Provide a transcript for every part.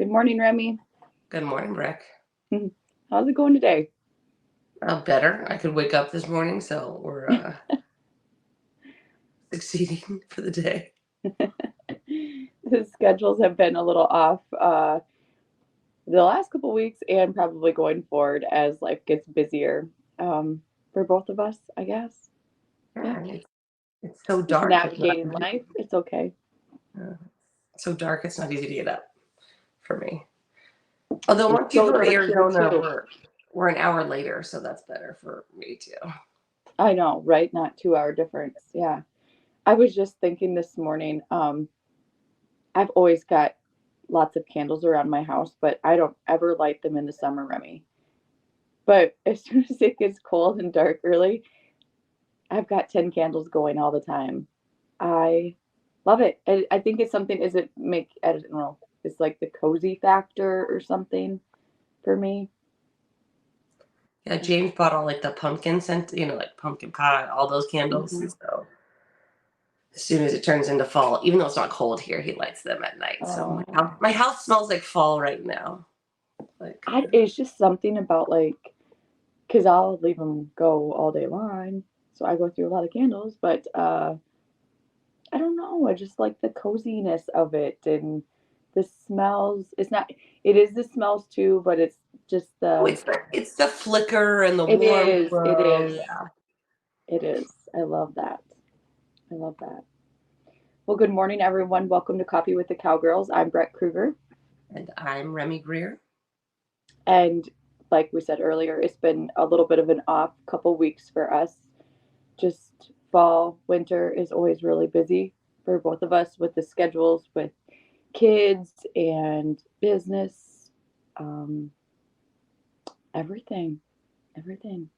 Good morning, Remy. Good morning, Rick. How's it going today? Better. I could wake up this morning, so we're succeeding for the day. The schedules have been a little off the last couple weeks and probably going forward as life gets busier for both of us, I guess. Yeah, Yeah, and it's so just dark. It's not navigating easy. life. It's okay. Uh, it's so dark. It's not easy to get up for me. Although It's once you so go to dark here Arizona, too. we're an hour later, so that's better for me too. I know, right? Not 2 hour difference. Yeah. I was just thinking this morning, I've always got lots of candles around my house, but I don't ever light them in the summer, Remy. But as soon as it gets cold and dark early, I've got 10 candles going all the time. I love it. I think it's something, is it make, I don't know, it's like the cozy factor or something for me. Yeah, James bought all like the pumpkin scent, like pumpkin pie, all those candles. Hmm. And so as soon as it turns into fall, even though it's not cold here, he lights them at night. So Oh, my house smells like fall right now. Like, it's just something about like, because I'll leave them go all day long. So I go through a lot of candles, but I don't know. I just like the coziness of it and the smells. It's not, it is the smells too, but it's just oh, the, it's the flicker and the it warm is, it glow. is, Yeah. it is. I love that. I love that. Well, good morning, everyone. Welcome to Coffee with the Cowgirls. I'm Brett Kruger. And I'm Remy Greer. And like we said earlier, it's been a little bit of an off couple weeks for us. Just fall, winter is always really busy for both of us with the schedules, with kids and business, um, everything, everything.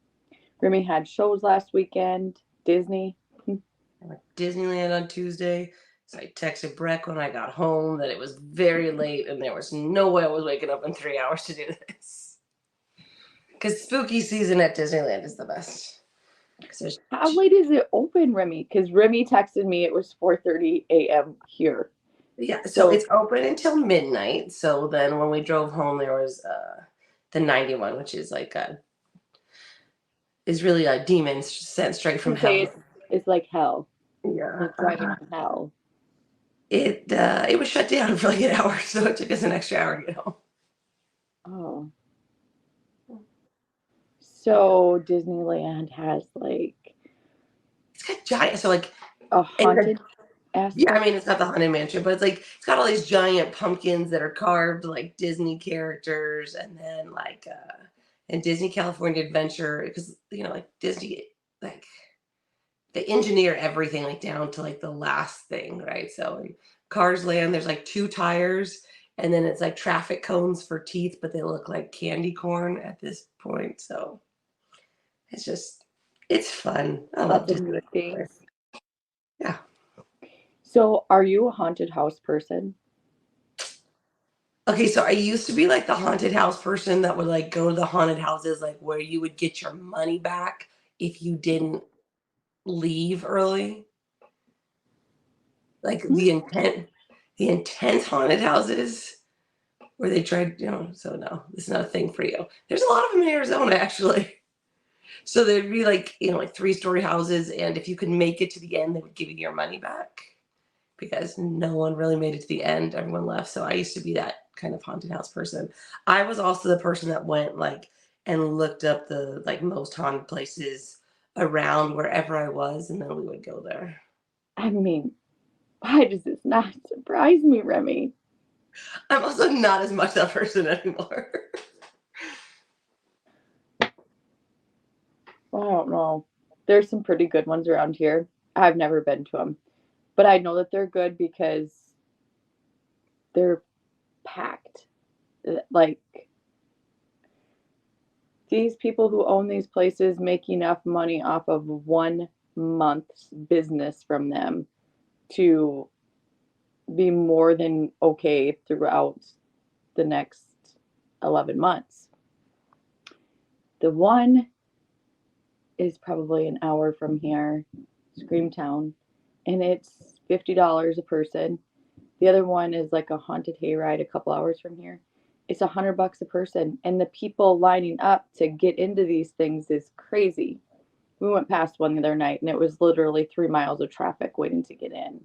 Remy had shows last weekend, Disney. I went to Disneyland on Tuesday. So I texted Breck when I got home that it was very late and there was no way I was waking up in 3 hours to do this. Because spooky season at Disneyland is the best. 'Cause there's, How late is it open, Remy? Because Remy texted me it was 4:30 a.m. here. yeah, so So it's open until midnight. So then when we drove home, there was the 91, which is like is really a demon sent straight I from can say hell. it's like hell. It's Yeah. like driving in hell. It was shut down for like an hour, so it took us an extra hour to get home. Oh, so Disneyland has like It's got giant, so like a it's haunted yeah, I mean, aspect. it's not the Haunted Mansion, but it's got all these giant pumpkins that are carved like Disney characters, and then like in Disney California Adventure, because like Disney, like they engineer everything like down to like the last thing, right? So in Cars Land, there's like two tires, and then it's like traffic cones for teeth, but they look like candy corn at this point. So it's just it's fun. I love Lots of Disney. neat things. Yeah. So, are you a haunted house person? Okay, so I used to be like the haunted house person that would like go to the haunted houses like where you would get your money back if you didn't leave early. Like Hmm? the intense haunted houses where they tried, so no, this is not a thing for you. There's a lot of them in Arizona actually. So there'd be like, like three-story houses, and if you could make it to the end, they would give you your money back because no one really made it to the end. Everyone left. So I used to be that kind of haunted house person. I was also the person that went like and looked up the like most haunted places around wherever I was, and then we would go there. I mean, why does this not surprise me, Remy? I'm also not as much that person anymore. I don't know. There's some pretty good ones around here. I've never been to them, but I know that they're good because they're packed. Like these people who own these places make enough money off of 1 month's business from them to be more than okay throughout the next 11 months. The one is probably an hour from here, Screamtown, and it's $50 a person. The other one is like a haunted hayride a couple hours from here. It's $100 a person, and the people lining up to get into these things is crazy. We went past one the other night, and it was literally 3 miles of traffic waiting to get in.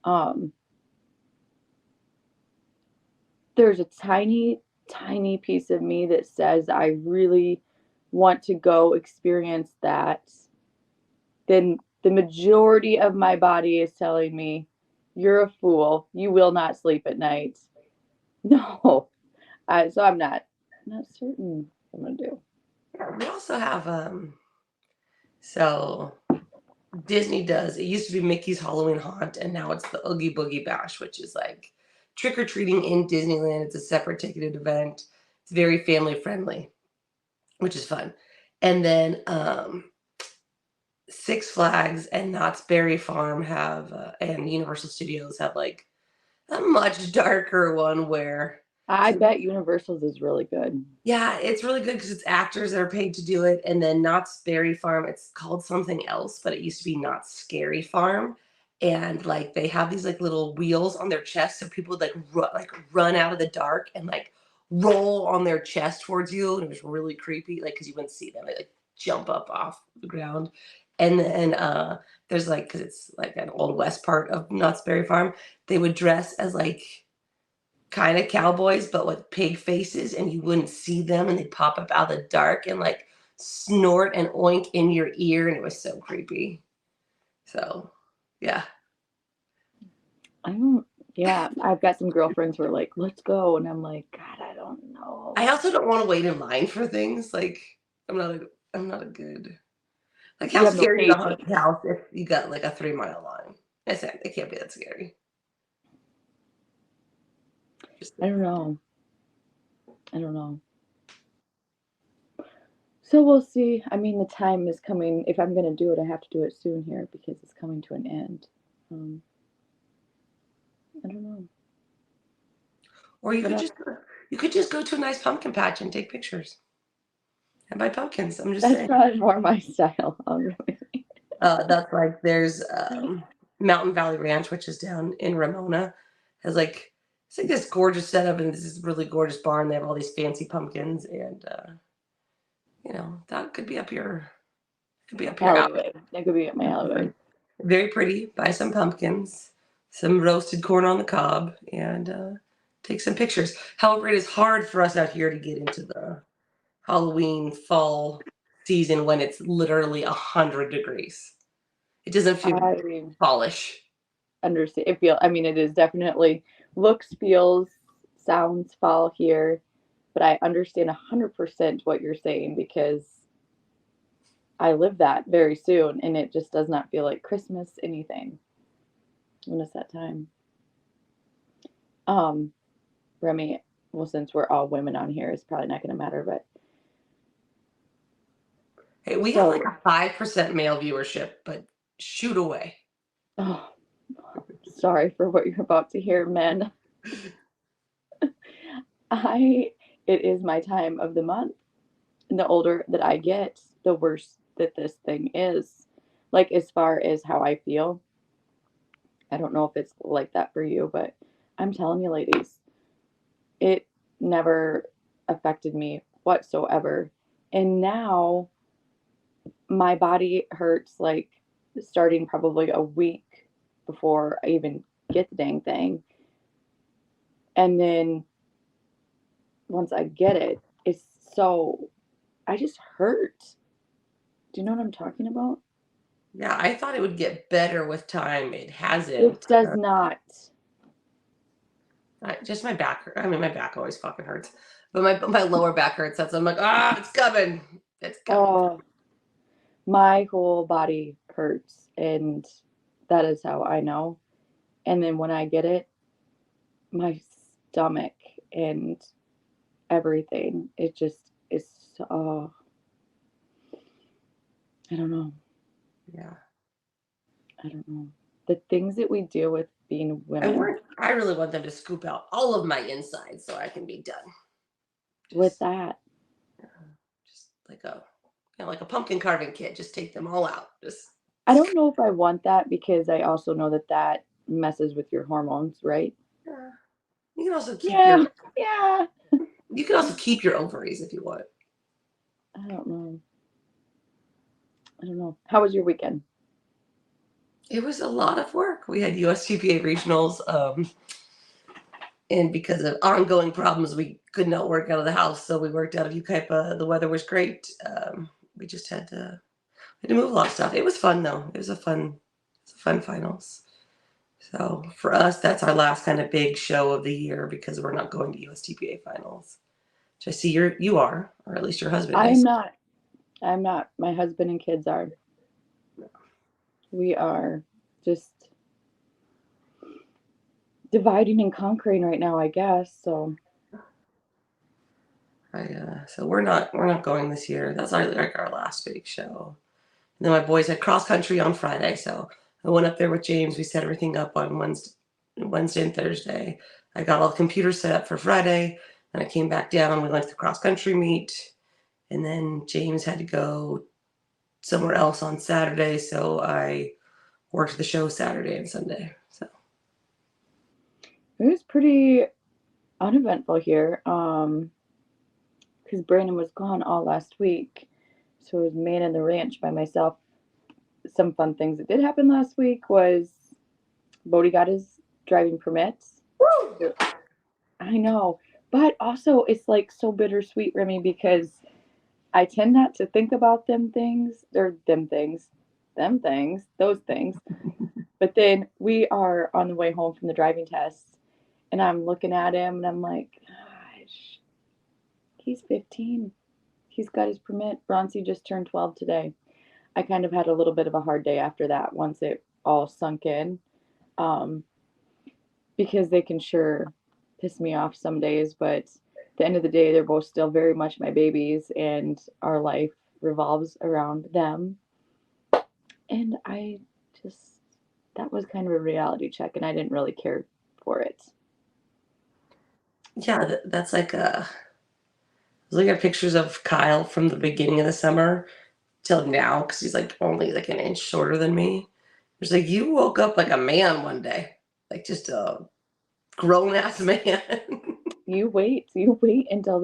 Um, there's a tiny, tiny piece of me that says I really want to go experience that. Then the majority of my body is telling me, you're a fool. You will not sleep at night. No. So I'm not certain what I'm gonna do. Yeah, we also have so Disney does. It used to be Mickey's Halloween Haunt, and now it's the Oogie Boogie Bash, which is like trick or treating in Disneyland. It's a separate ticketed event. It's very family friendly, which is fun. And then Six Flags and Knott's Berry Farm have, and Universal Studios have like a much darker one where I so bet Universal's is really good. yeah, it's really good because it's actors that are paid to do it. And then Knott's Berry Farm, it's called something else, but it used to be Knott's Scary Farm. And like they have these like little wheels on their chest, so people would like run out of the dark and like roll on their chest towards you, and it was really creepy, like because you wouldn't see them, they like jump up off the ground. And then there's like because it's like an old west part of Knott's Berry Farm, they would dress as like kind of cowboys, but with pig faces, and you wouldn't see them, and they'd pop up out of the dark and like snort and oink in your ear, and it was so creepy. So, yeah. I don't. Yeah, I've got some girlfriends who are like, "Let's go," and I'm like, "God, I don't I know." also don't want to wait in line for things. Like, I'm not a good. Like, You how have no scary is a haunted patience. house if you got like a 3 mile line? It can't be that scary. Just I don't know. I don't know. So we'll see. I mean, the time is coming. If I'm gonna do it, I have to do it soon here because it's coming to an end. Um, I don't know. or What else? you could just go to a nice pumpkin patch and take pictures and buy pumpkins. I'm just That's saying. probably more my style. That's like there's Mountain Valley Ranch, which is down in Ramona, has like it's like this gorgeous setup and this is really gorgeous barn. They have all these fancy pumpkins, and that could be up your alley. Alleyway. That could be at my alleyway. Very pretty. Buy some pumpkins, some roasted corn on the cob, and take some pictures. However, it is hard for us out here to get into the Halloween fall season when it's literally 100 degrees. It doesn't feel I fallish. understand. I mean, it is definitely looks, feels, sounds fall here, but I understand 100% what you're saying because I live that very soon, and it just does not feel like Christmas anything when it's that time. Um, Remy, well, since we're all women on here, it's probably not going to matter, but Hey, we have like so, a 5% male viewership, but shoot away. oh, sorry for what you're about to hear, men. It is my time of the month. And the older that I get, the worse that this thing is. Like, as far as how I feel, I don't know if it's like that for you, but I'm telling you, ladies, it never affected me whatsoever. And now my body hurts like starting probably a week before I even get the dang thing. And then once I get it, it's so, I just hurt. Do you know what I'm talking about? Yeah, I thought it would get better with time. It It hasn't. does not. Just my back. I mean, my back always fucking hurts, but my lower back hurts. That's I'm like, it's coming. It's coming. Oh, my whole body hurts. And that is how I know. And then when I get it, my stomach and everything, it just is, oh, I don't know. Yeah, I don't know. The things that we deal with being women I really want them to scoop out all of my insides so I can be done. with Just, that. just like a pumpkin carving kit. Just take them all out. Just I don't know if I want that because I also know that messes with your hormones, right? Yeah. You can also keep Yeah, your yeah. you can also keep your ovaries if you want. I don't know. I don't know. How was your weekend? It was a lot of work. We had USGPA regionals, and because of ongoing problems, we could not work out of the house. So we worked out of Ukaipa. The weather was great. We just had to move a lot of stuff. It was fun though. It was a fun finals. So for us, that's our last kind of big show of the year because we're not going to USTPA finals. So I see you are, or at least your husband I'm is. not. I'm not. My husband and kids are. We are just dividing and conquering right now, I guess. So So we're not going this year. That's our last big show. And then my boys had cross country on Friday, so I went up there with James. We set everything up on Wednesday and Thursday. I got all the computers set up for Friday, and I came back down. We went to the cross country meet, and then James had to go somewhere else on Saturday, so I worked the show Saturday and Sunday. So it was pretty uneventful here. Because Brandon was gone all last week. So it was manning the ranch by myself. Some fun things that did happen last week was Bodie got his driving permits. I know. But also it's like so bittersweet, Remy, because I tend not to think about those things. But then we are on the way home from the driving test and I'm looking at him and I'm like, gosh, he's 15. He's got his permit. Bronzy just turned 12 today. I kind of had a little bit of a hard day after that once it all sunk in. Um, because they can sure piss me off some days, but at the end of the day, they're both still very much my babies, and our life revolves around them. And just, that was kind of a reality check, and I didn't really care for it. yeah, that's like I was looking at pictures of Kyle from the beginning of the summer till now because he's like only like an inch shorter than me. It's like you woke up like a man one day, like just a grown ass man. You wait until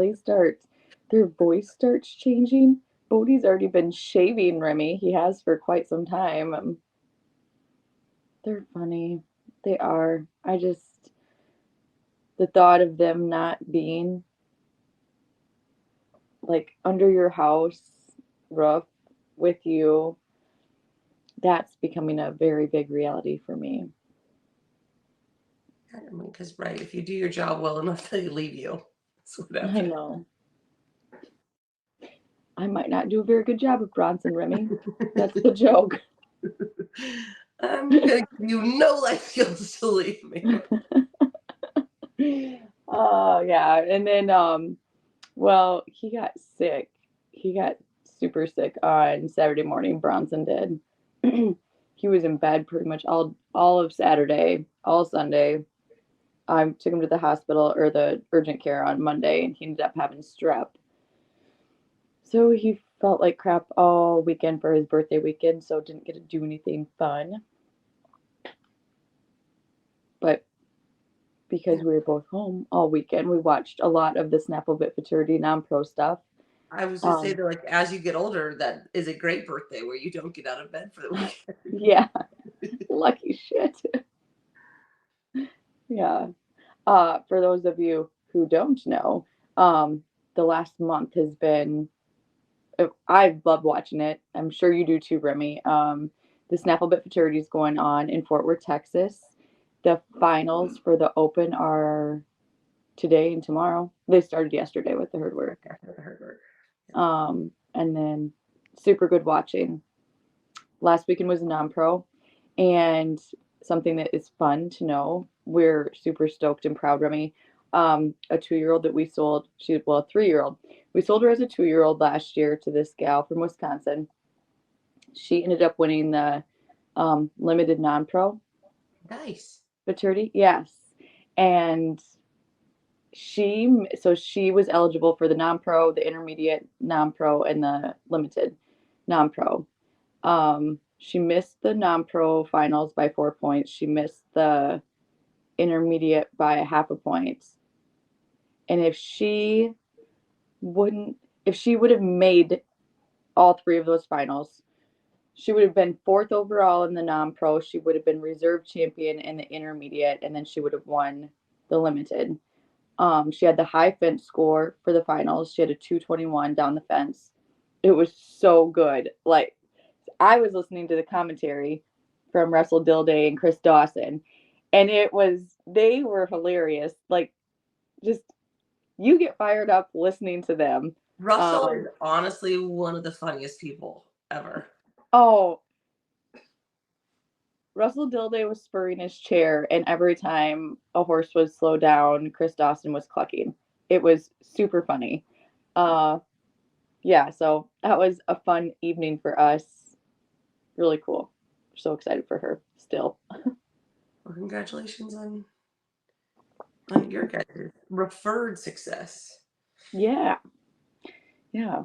their voice starts changing. Bodie's already been shaving Remy. He has for quite some time. They're funny. They are. The thought of them not being like under your house roof with you, that's becoming a very big reality for me. I mean, because right, if you do your job well enough, they leave you. That's what I happens. know. I might not do a very good job of Bronson, Remy. That's the joke. I'm gonna give you no life skills to leave me. Oh yeah. And then well, he got sick. He got super sick on Saturday morning, Bronson did. He was in bed pretty much all of Saturday, all Sunday. I took him to the hospital or the urgent care on Monday, and he ended up having strep. So he felt like crap all weekend for his birthday weekend, so didn't get to do anything fun. But because we were both home all weekend, we watched a lot of the Snapplebit Futurity non-pro stuff. I was just saying that like as you get older, that is a great birthday where you don't get out of bed for the weekend. Yeah, lucky shit. Yeah. For those of you who don't know, the last month has been, I've loved watching it. I'm sure you do too, Remy. The Snapplebit Futurity is going on in Fort Worth, Texas. The finals for the Open are today and tomorrow. They started yesterday with the herd work. And then super good watching. Last weekend was a non-pro, and something that is fun to know. We're super stoked and proud, Remy. A 2-year-old that we sold, a 3-year-old. We sold her as a 2-year-old last year to this gal from Wisconsin. She ended up winning the limited non-pro Nice. maturity. Yes, and she was eligible for the non-pro, the intermediate non-pro, and the limited non-pro. She missed the non-pro finals by 4 points. She missed the intermediate by a half a point. And wouldn't if she would have made all three of those finals, she would have been fourth overall in the non-pro. She would have been reserve champion in the intermediate, and then she would have won the limited. She had the high fence score for the finals. She had a 221 down the fence. It was so good. Like, I was listening to the commentary from Russell Dilday and Chris Dawson, and they were hilarious. Like, just you get fired up listening to them. Russell is honestly one of the funniest people ever. Oh, Russell Dilday was spurring his chair, and every time a horse was slowed down, Chris Dawson was clucking. It was super funny. Yeah, so that was a fun evening for us. Really cool. So excited for her still. Well, congratulations on your guys' referred success. Yeah. Yeah.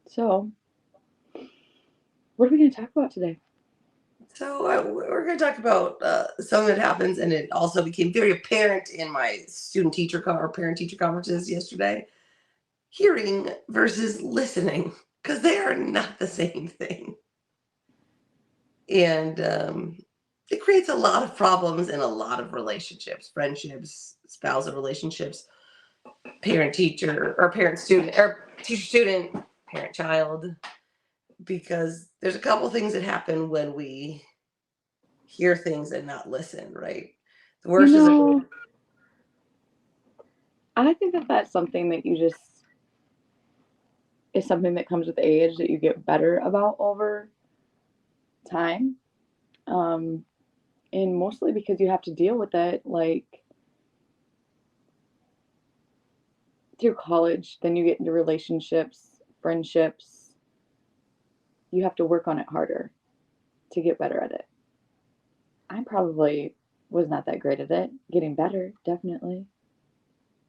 So, what are we going to talk about today? So we're going to talk about something that happens, and it also became very apparent in my parent-teacher conferences yesterday. Hearing versus listening, because they are not the same thing. And it creates a lot of problems in a lot of relationships, friendships, spousal relationships, parent-teacher, or parent-student, or teacher-student, parent-child, because there's a couple things that happen when we hear things and not listen, right? The worst I think that that's something that is something that comes with age that you get better about over time. And mostly because you have to deal with it like through college, then you get into relationships, friendships. You have to work on it harder to get better at it. I probably was not that great at it. Getting better, definitely.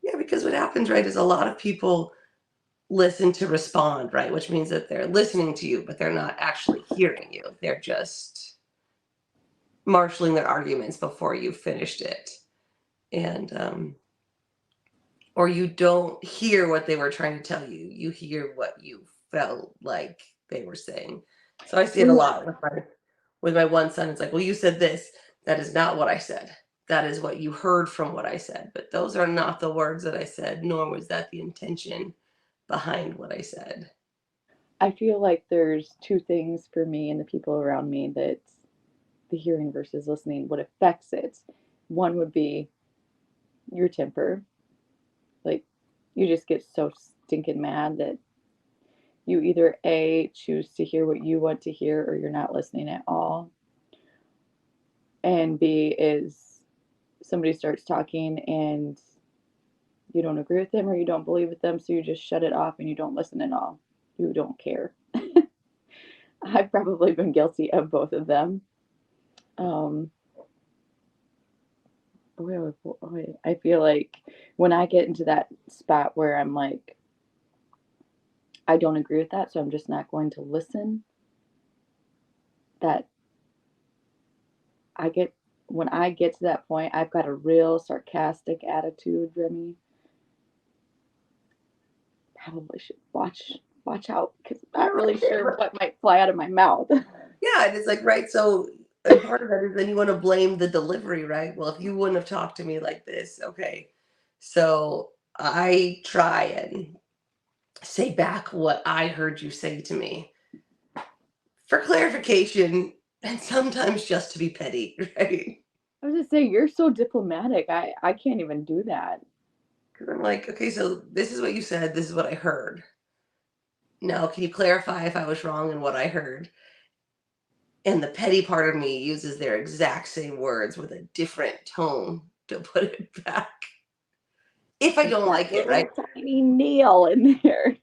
Yeah, because what happens, right, is a lot of people listen to respond, right? Which means that they're listening to you, but they're not actually hearing you. They're just marshaling their arguments before you finished it. And or you don't hear what they were trying to tell you. You hear what you felt like they were saying. So I see it a lot with my one son. It's like, well, you said this. That is not what I said. That is what you heard from what I said. But those are not the words that I said, nor was that the intention behind what I said. I feel like there's two things for me and the people around me that the hearing versus listening, what affects it. One would be your temper. Like, you just get so stinking mad that you either A, choose to hear what you want to hear, or you're not listening at all. And B is somebody starts talking and you don't agree with them or you don't believe with them, so you just shut it off and you don't listen at all. You don't care. I've probably been guilty of both of them. I feel like when I get into that spot where I'm like, I don't agree with that, so I'm just not going to listen. That I get When I get to that point, I've got a real sarcastic attitude, Remy. Probably should watch out because I'm not really sure what might fly out of my mouth. Yeah, and it's like, right, so and part of that is then you want to blame the delivery, right? Well, if you wouldn't have talked to me like this, okay. So I try and say back what I heard you say to me for clarification and sometimes just to be petty, right? I was just saying, you're so diplomatic. I can't even do that. Because I'm like, okay, so this is what you said, this is what I heard. Now, can you clarify if I was wrong in what I heard? And the petty part of me uses their exact same words with a different tone to put it back. If I don't like it, right? Tiny nail in there.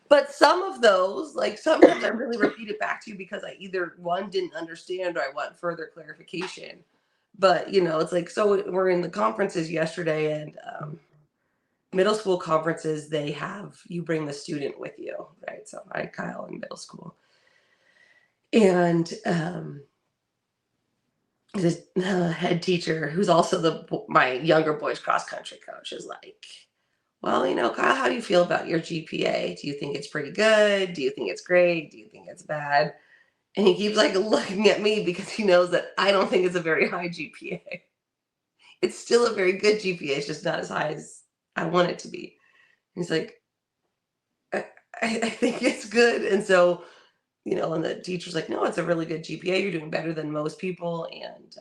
But some of those, like sometimes I really repeat it back to you because I either one didn't understand or I want further clarification. But it's like, so we're in the conferences yesterday, and middle school conferences, they have you bring the student with you, right? So I Kyle in middle school. And this head teacher, who's also my younger boy's cross country coach, is like, well, Kyle, how do you feel about your GPA? Do you think it's pretty good? Do you think it's great? Do you think it's bad? And he keeps like looking at me because he knows that I don't think it's a very high GPA. It's still a very good GPA. It's just not as high as I want it to be. He's like, I think it's good. And so, and the teacher's like, no, it's a really good GPA. You're doing better than most people. And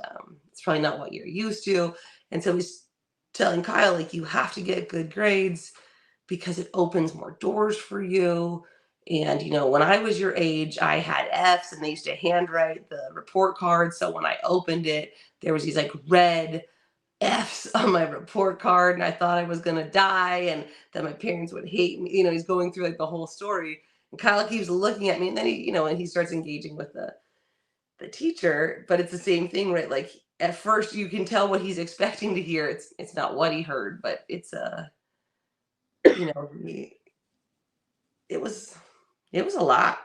it's probably not what you're used to. And so he's telling Kyle, like, you have to get good grades because it opens more doors for you. And, when I was your age, I had F's and they used to handwrite the report card. So when I opened it, there was these like red F's on my report card, and I thought I was gonna die and that my parents would hate me. He's going through like the whole story. And Kyle keeps looking at me, and then and he starts engaging with the teacher, but it's the same thing, right? Like at first you can tell what he's expecting to hear. It's not what he heard, but it's it was a lot.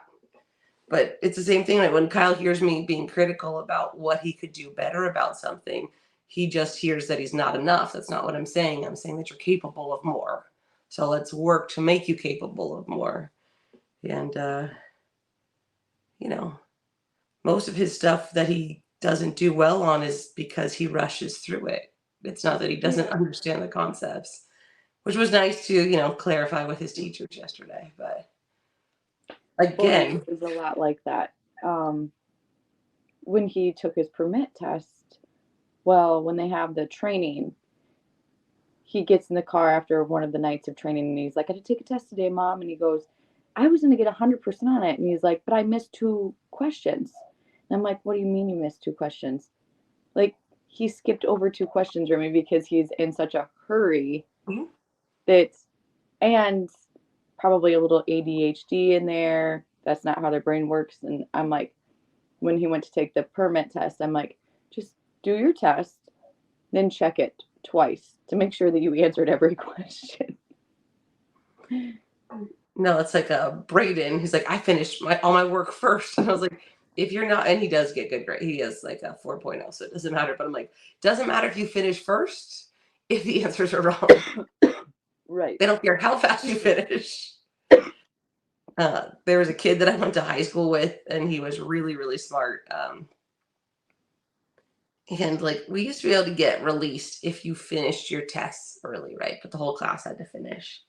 But it's the same thing, like when Kyle hears me being critical about what he could do better about something, he just hears that he's not enough. That's not what I'm saying. I'm saying that you're capable of more. So let's work to make you capable of more. And, most of his stuff that he doesn't do well on is because he rushes through it. It's not that he doesn't understand the concepts, which was nice to, clarify with his teachers yesterday. But again, it was a lot like that. When he took his permit test, well, when they have the training, he gets in the car after one of the nights of training and he's like, I had to take a test today, Mom. And he goes, I was going to get 100% on it. And he's like, but I missed 2 questions. And I'm like, what do you mean you missed 2 questions? Like, he skipped over 2 questions, Remy, because he's in such a hurry that, and probably a little ADHD in there. That's not how their brain works. And I'm like, when he went to take the permit test, I'm like, just do your test, then check it twice to make sure that you answered every question. No, it's like Braden. He's like, I finished all my work first. And I was like, if you're not, and he does get good grade. He has like a 4.0, so it doesn't matter. But I'm like, doesn't matter if you finish first if the answers are wrong. Right. They don't care how fast you finish. There was a kid that I went to high school with, and he was really, really smart. And like we used to be able to get released if you finished your tests early, right? But the whole class had to finish.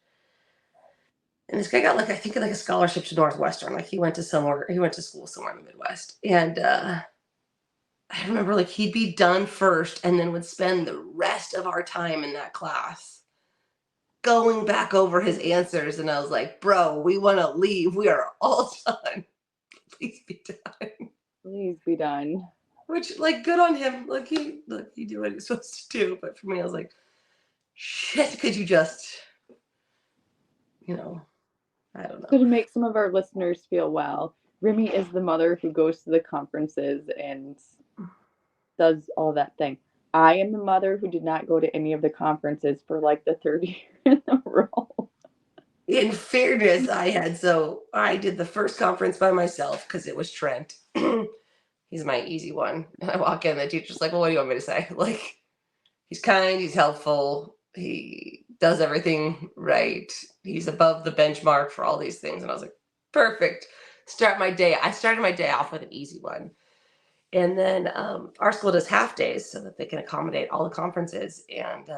And this guy got like, I think like a scholarship to Northwestern. Like he went to school somewhere in the Midwest. And I remember like he'd be done first and then would spend the rest of our time in that class going back over his answers. And I was like, bro, we want to leave. We are all done. Please be done. Please be done. Which like good on him. Like he did what he's supposed to do. But for me, I was like, shit, could you just, I don't know. So to make some of our listeners feel well, Remy is the mother who goes to the conferences and does all that thing. I am the mother who did not go to any of the conferences for like the third year in a row. In fairness, I did the first conference by myself because it was Trent. He's my easy one. And I walk in, the teacher's like, well, what do you want me to say? Like, he's kind, he's helpful, he does everything right. He's above the benchmark for all these things. And I was like, perfect. I started my day off with an easy one. And then our school does half days so that they can accommodate all the conferences. And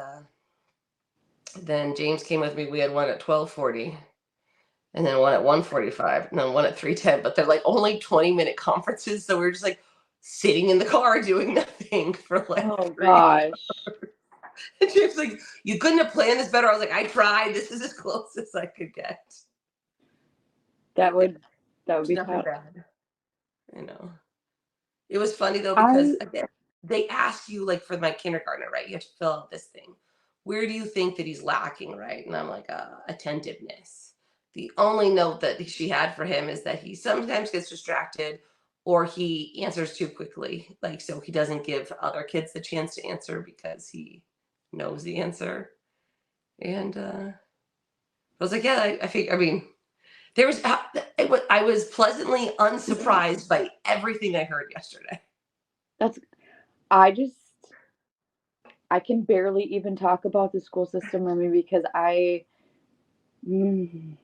then James came with me. We had one at 12:40 and then one at 1:45 and then one at 3:10. But they're like only 20-minute conferences. So we were just like sitting in the car doing nothing for like oh gosh. And James like, you couldn't have planned this better. I was like, I tried. This is as close as I could get. That would be nothing tough. bad. It was funny though because again, they ask you like for my kindergartner, right? You have to fill out this thing. Where do you think that he's lacking, right? And I'm like, attentiveness. The only note that she had for him is that he sometimes gets distracted or he answers too quickly. Like, so he doesn't give other kids the chance to answer because he knows the answer. And I was like, yeah, I think, I was pleasantly unsurprised by everything I heard yesterday. That's I just I can barely even talk about the school system, Remy, because mm,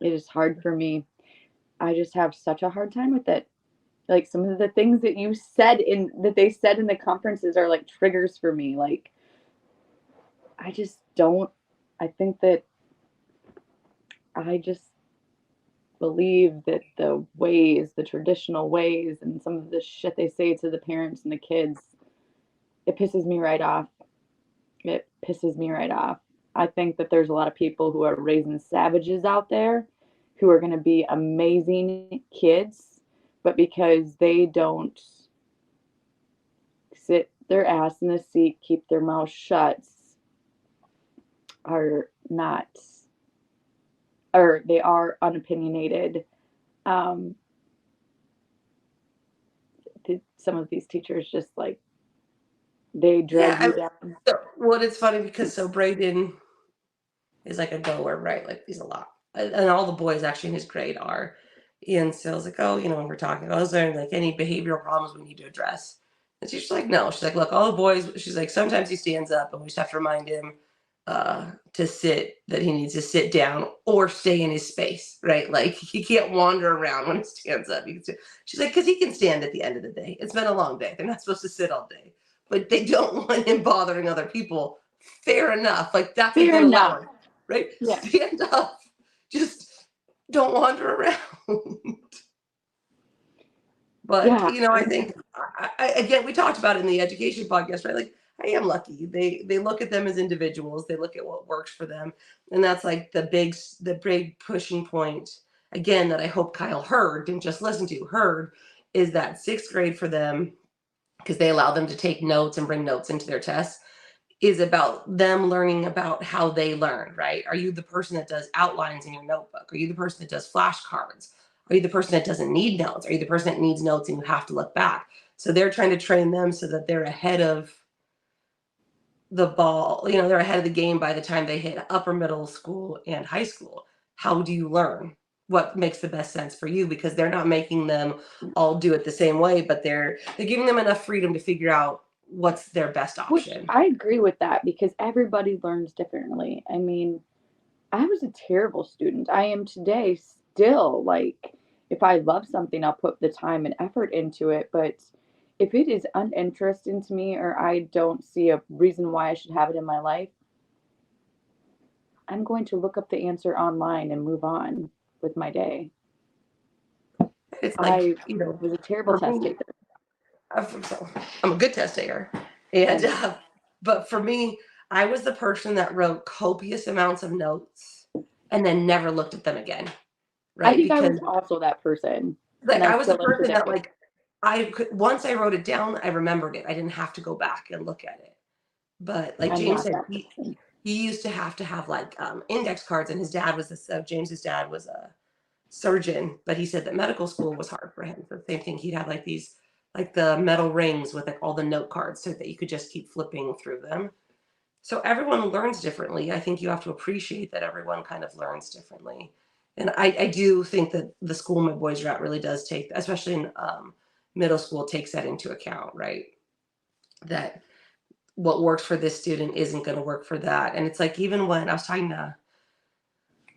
it is hard for me. I just have such a hard time with it. Like some of the things that they said in the conferences are like triggers for me. Like I just don't. I think that I just believe that the traditional ways, and some of the shit they say to the parents and the kids, it pisses me right off. It pisses me right off. I think that there's a lot of people who are raising savages out there who are going to be amazing kids, but because they don't sit their ass in the seat, keep their mouth shut, are not, or they are unopinionated. Um, some of these teachers just like they drag Yeah, you down. well, it's funny because so Braden is like a goer, right? Like he's a lot, and all the boys actually in his grade are. And so I was like, oh, when we're talking, is there like any behavioral problems we need to address? And she's like, no. She's like, look, all the boys. She's like, sometimes he stands up, and we just have to remind him that he needs to sit down or stay in his space, right? Like he can't wander around when he stands up. She's like, because he can stand at the end of the day. It's been a long day. They're not supposed to sit all day, but they don't want him bothering other people. Fair enough. Like that's a Fair good enough. allowance, right? Yeah. Stand up. Just don't wander around. But Yeah. I think again we talked about it in the education podcast, right? Like I am lucky. They look at them as individuals. They look at what works for them, and that's like the big pushing point again that I hope Kyle heard, didn't just listen to, heard, is that sixth grade for them, because they allow them to take notes and bring notes into their tests, is about them learning about how they learn, right? Are you the person that does outlines in your notebook? Are you the person that does flashcards? Are you the person that doesn't need notes? Are you the person that needs notes and you have to look back? So they're trying to train them so that they're ahead of the ball, they're ahead of the game by the time they hit upper middle school and high school. How do you learn? What makes the best sense for you? Because they're not making them all do it the same way, but they're giving them enough freedom to figure out what's their best Which option. I agree with that because everybody learns differently. I mean, I was a terrible student. I am today still. Like, if I love something, I'll put the time and effort into it. But if it is uninteresting to me or I don't see a reason why I should have it in my life, I'm going to look up the answer online and move on with my day. It's I like, was a terrible for test me, taker. I'm a good test taker. And, And but for me, I was the person that wrote copious amounts of notes and then never looked at them again. I Right. think I was Because also that person. And like I I was the still am person that today. like, I could, once I wrote it down, I remembered it. I didn't have to go back and look at it. But like I'm James not said, that person. he used to have like index cards, and his dad was James's dad was a surgeon, but he said that medical school was hard for him. For the same thing, he'd have like these, like the metal rings with like all the note cards so that you could just keep flipping through them. So everyone learns differently. I think you have to appreciate that everyone kind of learns differently. And I do think that the school my boys are at really does take, especially in middle school, takes that into account, right? That what works for this student isn't going to work for that. And it's like, even when I was talking to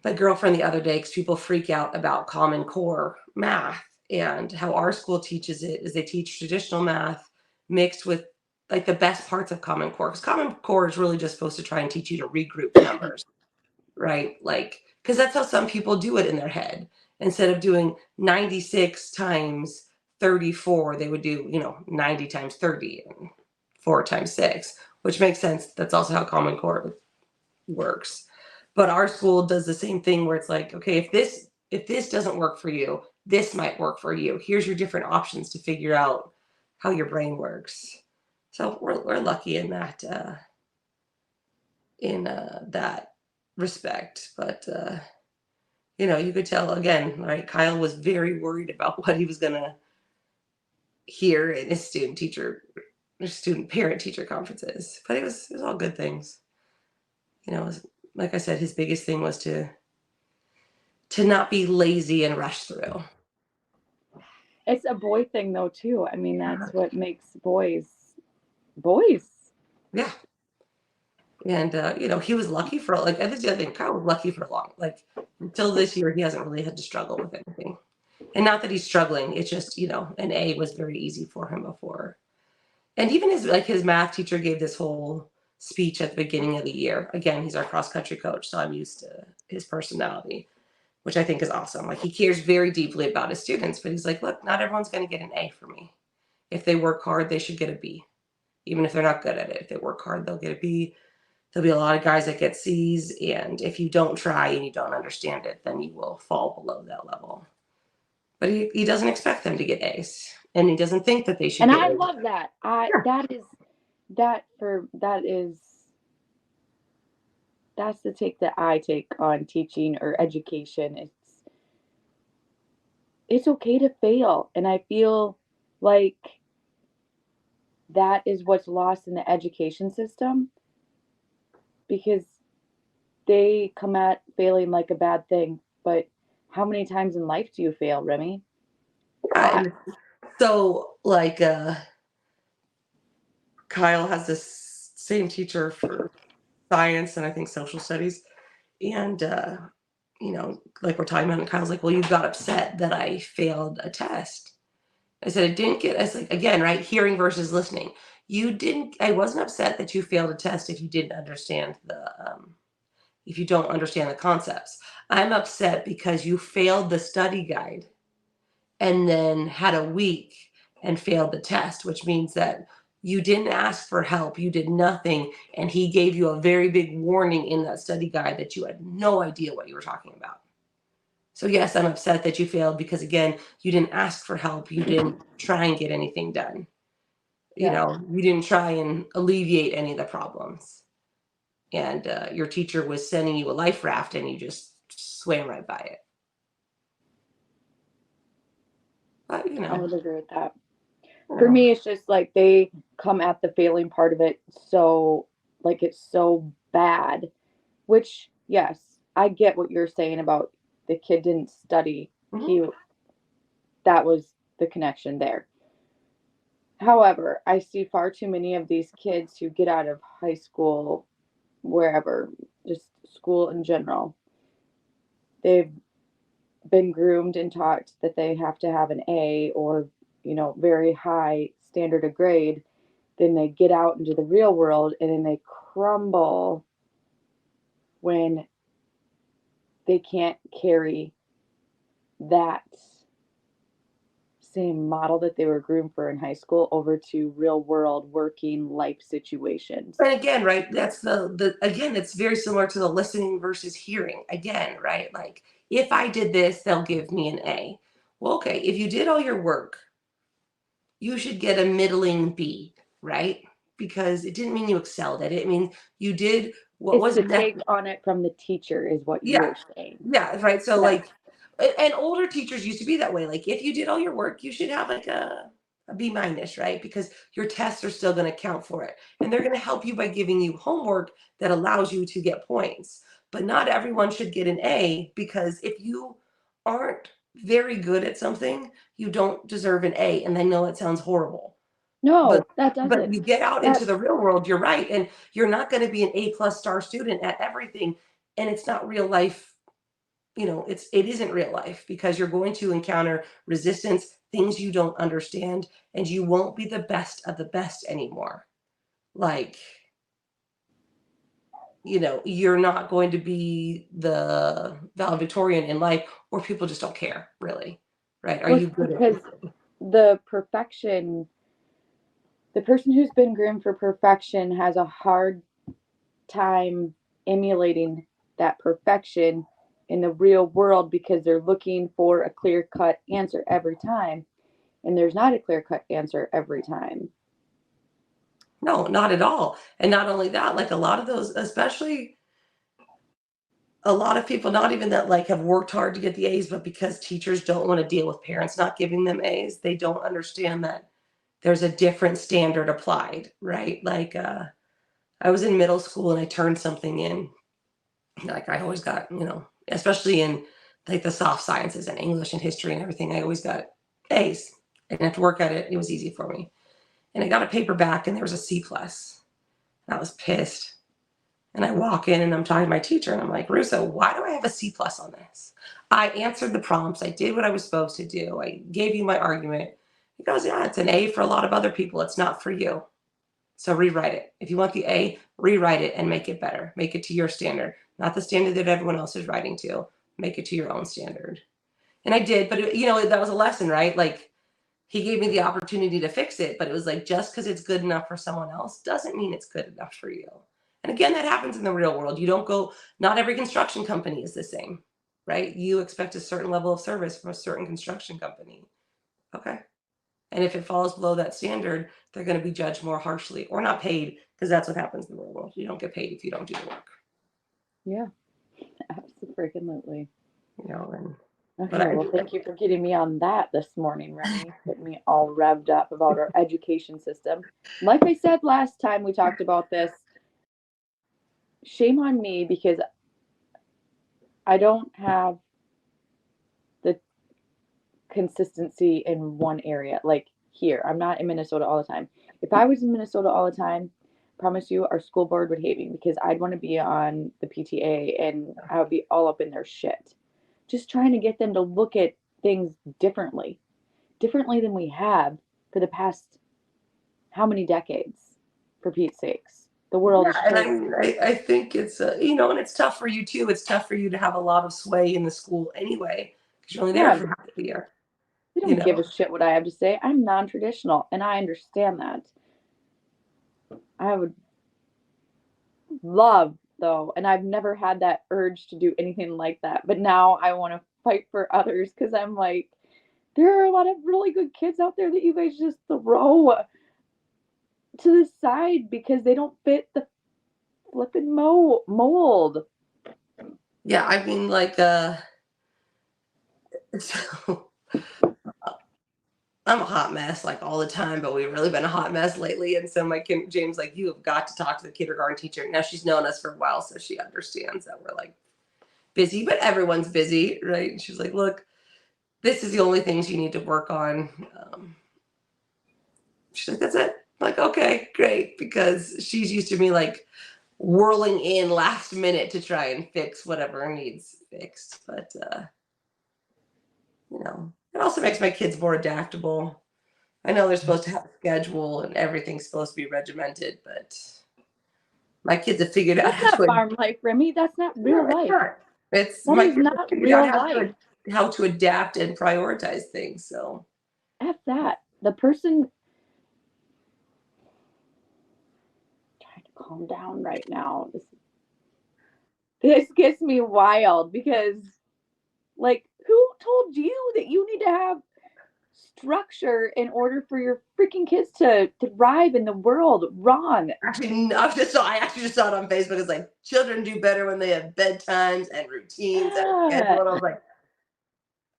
my girlfriend the other day, because people freak out about Common Core math, and how our school teaches it is they teach traditional math mixed with like the best parts of Common Core. Because Common Core is really just supposed to try and teach you to regroup numbers, right? Like, because that's how some people do it in their head. Instead of doing 96 times 34, they would do, 90 times 30 and 4 times 6, which makes sense. That's also how Common Core works. But our school does the same thing where it's like, okay, if this doesn't work for you, this might work for you. Here's your different options to figure out how your brain works. So we're lucky in that respect. But you could tell again, right? Kyle was very worried about what he was gonna hear in his student parent teacher conferences. But it was all good things. It was, like I said, his biggest thing was to to not be lazy and rush through. It's a boy thing though too. I mean, that's what makes boys. Yeah. And he was lucky for like, I think the other thing, Kyle was lucky for long. Like until this year, he hasn't really had to struggle with anything. And not that he's struggling, it's just, an A was very easy for him before. And even his math teacher gave this whole speech at the beginning of the year. Again, he's our cross country coach, so I'm used to his personality, which I think is awesome. Like he cares very deeply about his students, but he's like, look, not everyone's going to get an A for me. If they work hard, they should get a B. Even if they're not good at it. If they work hard, they'll get a B. There'll be a lot of guys that get C's, and if you don't try and you don't understand it, then you will fall below that level. But he doesn't expect them to get A's, and he doesn't think that they should And get I A's. love that. That's the take that I take on teaching or education. It's okay to fail, and I feel like that is what's lost in the education system, because they come at failing like a bad thing. But how many times in life do you fail, Remy? And so, like, Kyle has this same teacher for science and I think social studies. And, like we're talking about, and Kyle's like, well, you got upset that I failed a test. I said, it's like, again, right? Hearing versus listening. I wasn't upset that you failed a test if you didn't understand if you don't understand the concepts. I'm upset because you failed the study guide and then had a week and failed the test, which means that you didn't ask for help, you did nothing, and he gave you a very big warning in that study guide that you had no idea what you were talking about. So yes, I'm upset that you failed because again, you didn't ask for help, you didn't try and get anything done. You didn't try and alleviate any of the problems. And your teacher was sending you a life raft and you just swam right by it. But I would agree with that. For me, it's just like they come at the failing part of it so like it's so bad, which yes, I get what you're saying about the kid didn't study. Mhm. That was the connection there. However, I see far too many of these kids who get out of high school, wherever, just school in general. They've been groomed and taught that they have to have an A or, very high standard of grade. Then they get out into the real world and then they crumble when they can't carry that same model that they were groomed for in high school over to real world working life situations. And again, right, that's again, it's very similar to the listening versus hearing. Again, right? Like if I did this, they'll give me an A. Well, okay, if you did all your work, you should get a middling B, right? Because it didn't mean you excelled at it. It means you did what It's was the take on it from the teacher is what Yeah. you're saying. Yeah, right. So Yeah. like and older teachers used to be that way. Like if you did all your work, you should have like a B minus, right? Because your tests are still going to count for it. And they're going to help you by giving you homework that allows you to get points. But not everyone should get an A because if you aren't very good at something, you don't deserve an A. And I know it sounds horrible. But No, that but doesn't. you get out into That the real world, you're right. And you're not going to be an A plus star student at everything. And it's not real life, it isn't real life because you're going to encounter resistance, things you don't understand, and you won't be the best of the best anymore. Like, you're not going to be the valedictorian in life, or people just don't care, really. Right? Are was you good at because the perfection, the person who's been groomed for perfection has a hard time emulating that perfection in the real world because they're looking for a clear cut answer every time. And there's not a clear cut answer every time. No, not at all. And not only that, like a lot of those, especially a lot of people, not even that like have worked hard to get the A's, but because teachers don't want to deal with parents not giving them A's, they don't understand that there's a different standard applied, right? Like I was in middle school and I turned something in. Like I always got, especially in like the soft sciences and English and history and everything. I always got A's. I didn't have to work at it. It was easy for me. And I got a paper back and there was a C plus. And I was pissed. And I walk in and I'm talking to my teacher and I'm like, Russo, why do I have a C plus on this? I answered the prompts. I did what I was supposed to do. I gave you my argument. He goes, yeah, it's an A for a lot of other people. It's not for you. So rewrite it. If you want the A, rewrite it and make it better. Make it to your standard, not the standard that everyone else is writing to. Make it to your own standard. And I did, but that was a lesson, right? Like he gave me the opportunity to fix it, but it was like, just because it's good enough for someone else doesn't mean it's good enough for you. And again, that happens in the real world. Not every construction company is the same, right? You expect a certain level of service from a certain construction company. Okay. And if it falls below that standard, they're going to be judged more harshly or not paid, because that's what happens in the real world. You don't get paid if you don't do the work. Yeah, absolutely. And okay, well, thank you for getting me on that this morning, Remy. Getting me all revved up about our education system. Like I said last time we talked about this, shame on me because I don't have the consistency in one area. Like here, I'm not in Minnesota all the time. If I was in Minnesota all the time, promise you our school board would hate me because I'd want to be on the PTA and I would be all up in their shit. Just trying to get them to look at things differently than we have for the past how many decades, for Pete's sakes. The world is and I think it's and it's tough for you too. It's tough for you to have a lot of sway in the school anyway, because you're only there for half the year. They don't give a shit what I have to say. I'm non-traditional, and I understand that. I would love, though, and I've never had that urge to do anything like that. But now I want to fight for others because I'm like, there are a lot of really good kids out there that you guys just throw to the side because they don't fit the flipping mold. Yeah, I mean, like, so I'm a hot mess like all the time, but we've really been a hot mess lately. And so my kid James, like, you have got to talk to the kindergarten teacher. Now she's known us for a while, so she understands that we're like busy, but everyone's busy, right? And she's like, look, this is the only things you need to work on. She's like, that's it. I'm like, okay, great, because she's used to me like whirling in last minute to try and fix whatever needs fixed. But it also makes my kids more adaptable. I know they're supposed to have a schedule and everything's supposed to be regimented, but my kids have figured out That's not farm life, Remy. That's not real life. It's that is not real life. How to adapt and prioritize things. So F that. The person trying to calm down right now. This gets me wild because, like, who told you that you need to have structure in order for your freaking kids to thrive in the world? Ron. Actually, I actually just saw it on Facebook. It's like, children do better when they have bedtimes and routines and schedule. And I was like,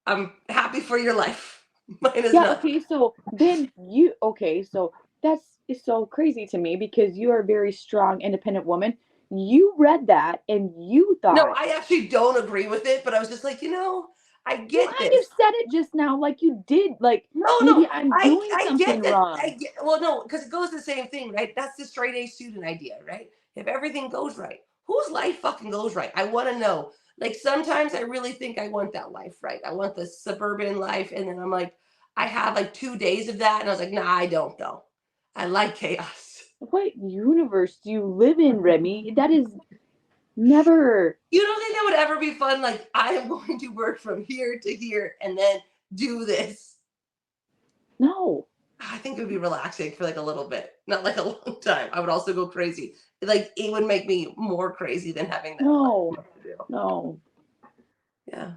I'm happy for your life. Mine is not. Okay, so then so that's so crazy to me because you are a very strong, independent woman. You read that and you thought. No, I actually don't agree with it, but I was just like, I get this. You said it just now like you did. Like, maybe I'm doing something wrong. Well, no, because it goes the same thing, right? That's the straight A student idea, right? If everything goes right, whose life fucking goes right? I want to know. Like, sometimes I really think I want that life, right? I want the suburban life. And then I'm like, I have like 2 days of that. And I was like, nah, I don't though. I like chaos. What universe do you live in, Remy? That is never. You don't think that would ever be fun? Like, I am going to work from here to here and then do this. No. I think it would be relaxing for like a little bit, not like a long time. I would also go crazy. Like, it would make me more crazy than having that. No. Yeah.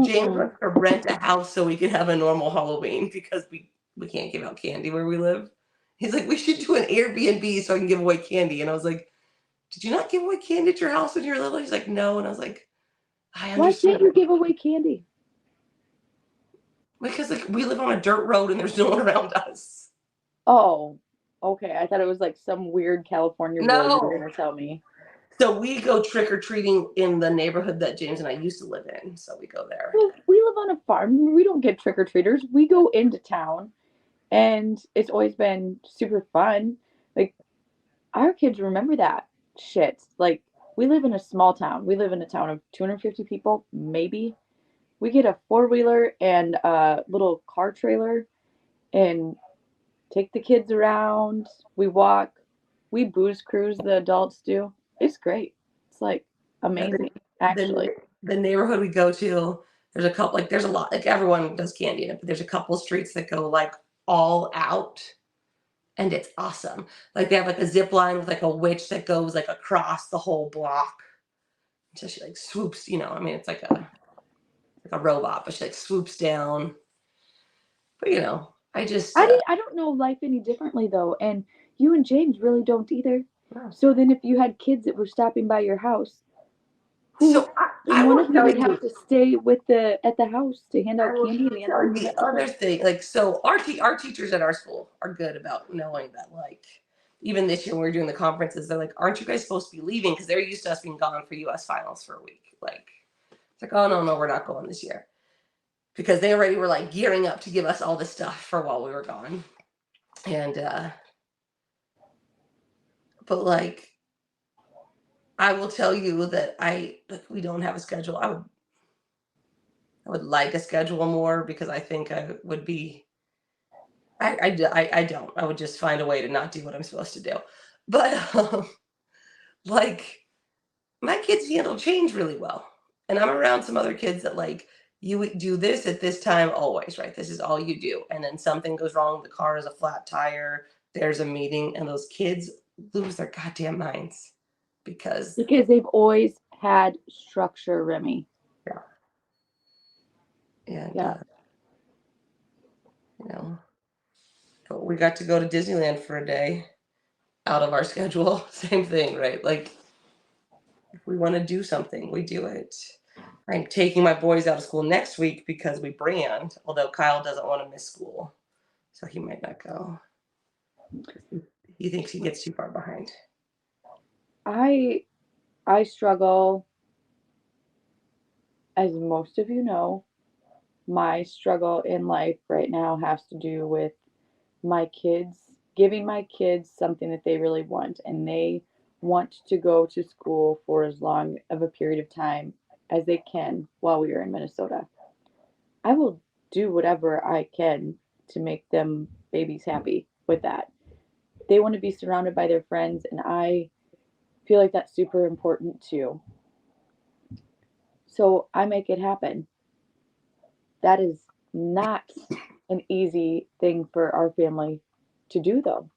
James wants to rent a house so we can have a normal Halloween because we can't give out candy where we live. He's like, we should do an Airbnb so I can give away candy. And I was like, did you not give away candy at your house when you were little? He's like, no. And I was like, I understand. Why can't you give away candy? Because like we live on a dirt road and there's no one around us. Oh, okay. I thought it was like some weird California road you were going to tell me. So we go trick or treating in the neighborhood that James and I used to live in. So we go there. Well, we live on a farm. We don't get trick or treaters. We go into town, and it's always been super fun. Like our kids remember that shit. Like we live in a small town. We live in a town of 250 people, maybe. We get a four-wheeler and a little car trailer and take the kids around. We walk. We booze cruise, the adults do. It's great. It's like Yeah, amazing, actually. the neighborhood we go to, there's a couple, like there's a lot, like everyone does candy in it, but there's a couple streets that go like all out, and it's awesome. Like they have like a zip line with like a witch that goes like across the whole block. So she like swoops, I mean, it's like a robot, but she like swoops down. But I just I don't know life any differently though, and you and James really don't either. no. So then, if you had kids that were stopping by your house, So I one will of you tell would you, have to stay with the at the house to hand I out will candy, and the tell other you one the at home. other thing, like, so our teachers at our school are good about knowing that, like, even this year when we were doing the conferences, they're like, aren't you guys supposed to be leaving? Because they're used to us being gone for US finals for a week. Like, it's like, oh, no, we're not going this year. Because they already were like gearing up to give us all this stuff for while we were gone. And, but like, I will tell you that we don't have a schedule. I would like a schedule more because I think I would be, I don't. I would just find a way to not do what I'm supposed to do. But like my kids handle change really well. And I'm around some other kids that like you do this at this time always, right? This is all you do. And then something goes wrong, the car has a flat tire, there's a meeting, and those kids lose their goddamn minds because Because they've always had structure, Remy. yeah. And Yeah. you know, but we got to go to Disneyland for a day out of our schedule. Same thing, right? Like if we want to do something, we do it. I'm taking my boys out of school next week because we brand, although Kyle doesn't want to miss school. So he might not go. He thinks he gets too far behind. I struggle, as most of you know. My struggle in life right now has to do with my kids, giving my kids something that they really want, and they want to go to school for as long of a period of time as they can while we are in Minnesota. I will do whatever I can to make them babies happy with that. They want to be surrounded by their friends, and I feel like that's super important too. So I make it happen. That is not an easy thing for our family to do, though,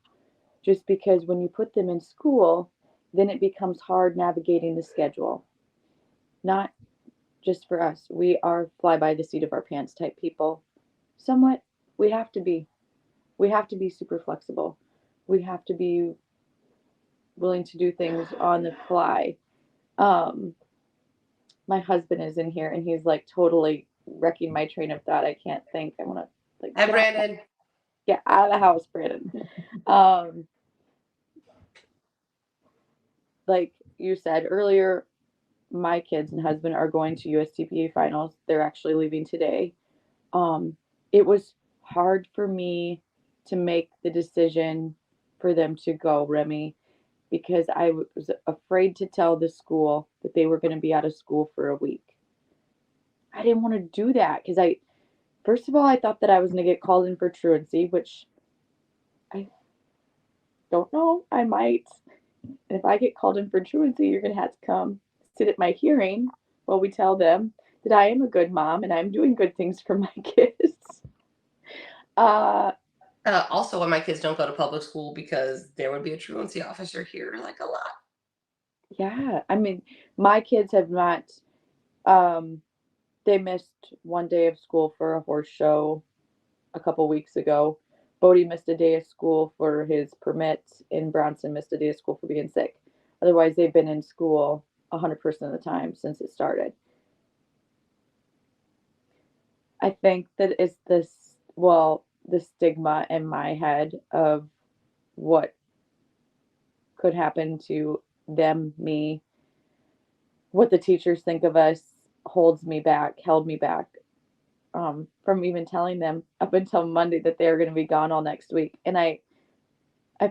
just because when you put them in school, then it becomes hard navigating the schedule. Not just for us. We are fly by the seat of our pants type people. Somewhat, we have to be. We have to be super flexible. We have to be willing to do things on the fly. Um, my husband is in here and he's like totally wrecking my train of thought. I can't think. I want to like Hi, Brandon. get out of the house, Brandon. Um, like you said earlier, my kids and husband are going to USTPA finals. They're actually leaving today. It was hard for me to make the decision for them to go, Remy, because I was afraid to tell the school that they were going to be out of school for a week. I didn't want to do that because first of all, I thought that I was going to get called in for truancy, which I don't know. I might. And if I get called in for truancy, you're going to have to come sit at my hearing while we tell them that I am a good mom and I'm doing good things for my kids. Also, when my kids don't go to public school because there would be a truancy officer here, like a lot. Yeah, I mean, my kids have not. Um, they missed one day of school for a horse show a couple weeks ago. Bodie missed a day of school for his permit, and Bronson missed a day of school for being sick. Otherwise, they've been in school 100% of the time since it started. I think that it's this, well, the stigma in my head of what could happen to them, me, what the teachers think of us held me back from even telling them up until Monday that they were going to be gone all next week. And I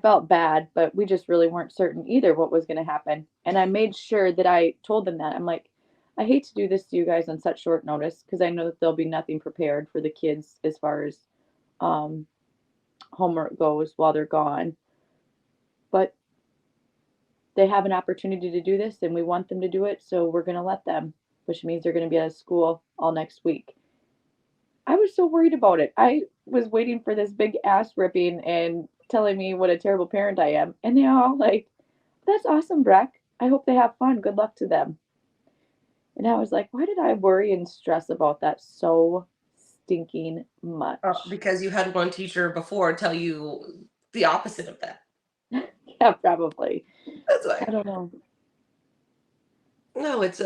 felt bad, but we just really weren't certain either what was going to happen. And I made sure that I told them that. I'm like, I hate to do this to you guys on such short notice because I know that there'll be nothing prepared for the kids as far as um, homework goes while they're gone. But they have an opportunity to do this and we want them to do it. So we're going to let them, which means they're going to be out of school all next week. I was so worried about it. I was waiting for this big ass ripping and telling me what a terrible parent I am. And they all like, that's awesome, Breck. I hope they have fun. Good luck to them. And I was like, why did I worry and stress about that so stinking much? Because you had one teacher before tell you the opposite of that. Yeah, probably. That's why. I don't know. No, it's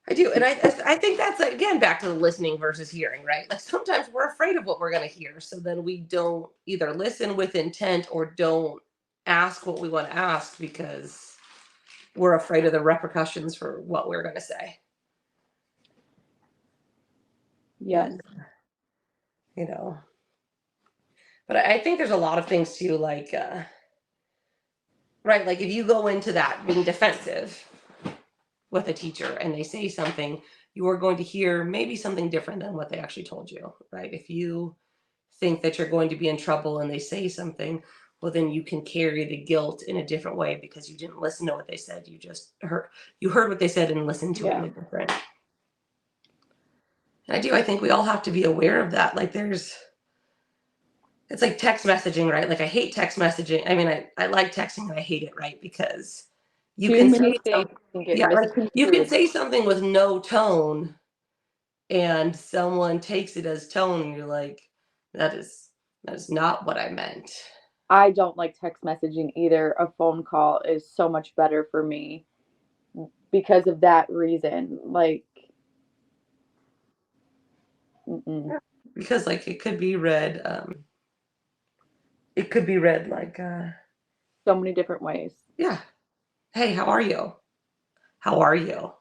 I do, and I think that's again back to the listening versus hearing, right? Like sometimes we're afraid of what we're going to hear, so then we don't either listen with intent or don't ask what we want to ask because we're afraid of the repercussions for what we're going to say. Yes. And, you know, but I think there's a lot of things too, like right, like if you go into that being defensive with a teacher and they say something, you are going to hear maybe something different than what they actually told you, right? If you think that you're going to be in trouble and they say something, well, then you can carry the guilt in a different way because you didn't listen to what they said. You heard what they said and listened to it in a different. And I think we all have to be aware of that. Like it's like text messaging, right? Like I hate text messaging. I mean, I like texting and I hate it, right? Because you can say like you can say something with no tone and someone takes it as tone and you're like, that is not what I meant. I don't like text messaging either. A phone call is so much better for me because of that reason. Like, because like it could be read like so many different ways. Yeah. Hey, how are you? How are you?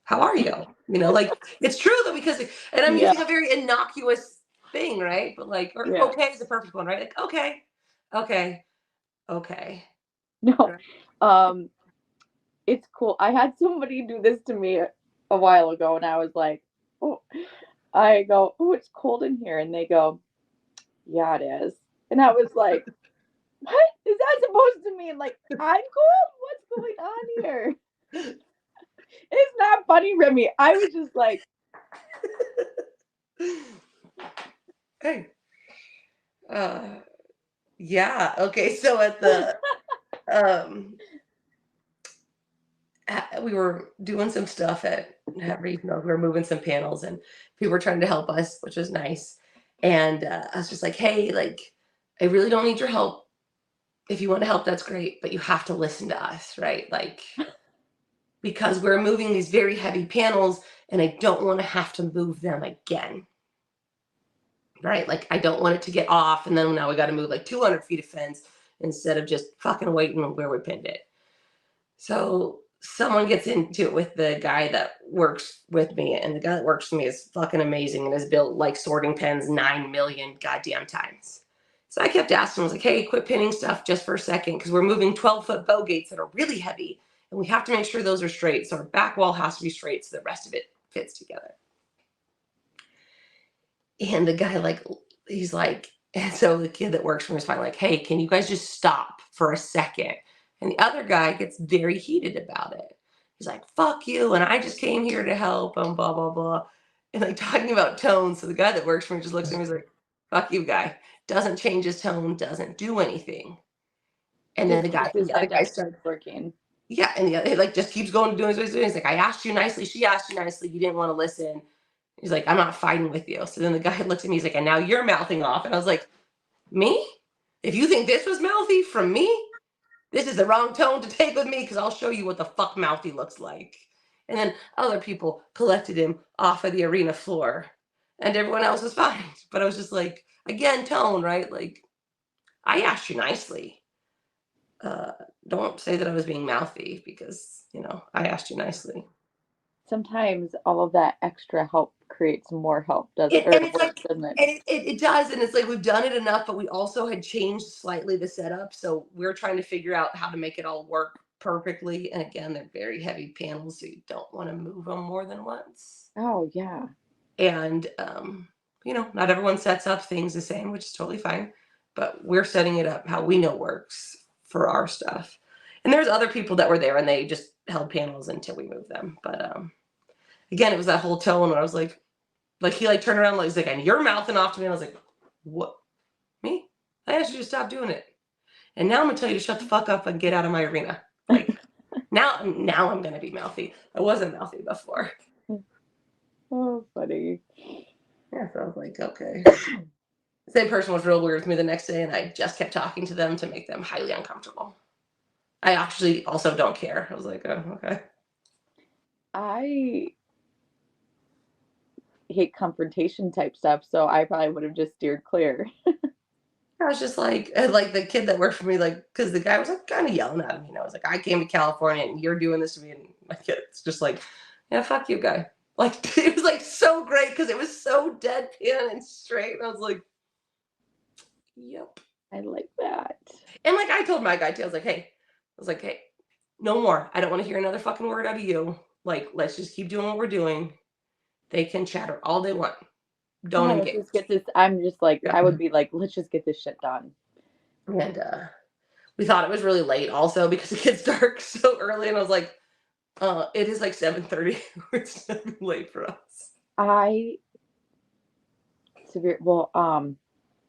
How are you? You know, like it's true though, because and I'm using a very innocuous thing, right? But like okay is the perfect one, right? Like okay. No. It's cool. I had somebody do this to me a while ago and I was like, oh, I go, oh, it's cold in here. And they go, yeah, it is. And I was like, what is that supposed to mean? Like, I'm cold? What's going on here? It's not funny, Remy. I was just like, hey. Yeah. Okay. So at the we were doing some stuff at Regional. We were moving some panels and people were trying to help us, which was nice. And I was just like, hey, like, I really don't need your help. If you want to help, that's great, but you have to listen to us, right? Like, because we're moving these very heavy panels and I don't want to have to move them again. Right? Like, I don't want it to get off. And then now we got to move like 200 feet of fence instead of just fucking waiting where we pinned it. So someone gets into it with the guy that works with me, and the guy that works for me is fucking amazing and has built like sorting pens 9 million goddamn times. So I kept asking him, I was like, hey, quit pinning stuff just for a second, because we're moving 12-foot bow gates that are really heavy, and we have to make sure those are straight. So our back wall has to be straight so the rest of it fits together. And the guy, like, he's like, and so the kid that works for me is finally like, hey, can you guys just stop for a second? And the other guy gets very heated about it. He's like, fuck you. And I just came here to help and blah, blah, blah. And like talking about tone. So the guy that works for me just looks at me and is like, fuck you, guy. Doesn't change his tone, doesn't do anything. And then the other guy starts working. Yeah. And it like just keeps going and doing what he's doing. He's like, I asked you nicely. She asked you nicely. You didn't want to listen. He's like, I'm not fighting with you. So then the guy looks at me, he's like, and now you're mouthing off. And I was like, me? If you think this was mouthy from me, this is the wrong tone to take with me, because I'll show you what the fuck mouthy looks like. And then other people collected him off of the arena floor and everyone else was fine. But I was just like, again, tone, right? Like, I asked you nicely. don't say that I was being mouthy because, I asked you nicely. Sometimes all of that extra help creates more help, doesn't And or it's worse, like, doesn't it? and it does, and it's like we've done it enough, but we also had changed slightly the setup, so we're trying to figure out how to make it all work perfectly. And again, they're very heavy panels, so you don't want to move them more than once. Oh, yeah. And not everyone sets up things the same, which is totally fine. But we're setting it up how we know works for our stuff. And there's other people that were there and they just held panels until we moved them. But again, it was that whole tone where I was like he like turned around, like he's like, and you're mouthing off to me. And I was like, what? Me? I asked you to stop doing it. And now I'm gonna tell you to shut the fuck up and get out of my arena. Like now I'm gonna be mouthy. I wasn't mouthy before. Oh, funny. Yeah, so I was like, okay. Same person was real weird with me the next day, and I just kept talking to them to make them highly uncomfortable. I actually also don't care. I was like, oh, okay. I hate confrontation type stuff, so I probably would have just steered clear. I was just like, and like the kid that worked for me, like, because the guy was like kind of yelling at me. I was like, I came to California and you're doing this to me. And my kid's just like, yeah, fuck you, guy. Like, it was like so great because it was so deadpan and straight. And I was like, yep. I like that. And like I told my guy too, I was like, hey, no more. I don't want to hear another fucking word out of you. Like, let's just keep doing what we're doing. They can chatter all they want. Don't Yeah, let's engage. just get this. I'm just like, Yeah. I would be like, let's just get this shit done. And we thought it was really late also because it gets dark so early. And I was like, it is like 7:30. It's late for us.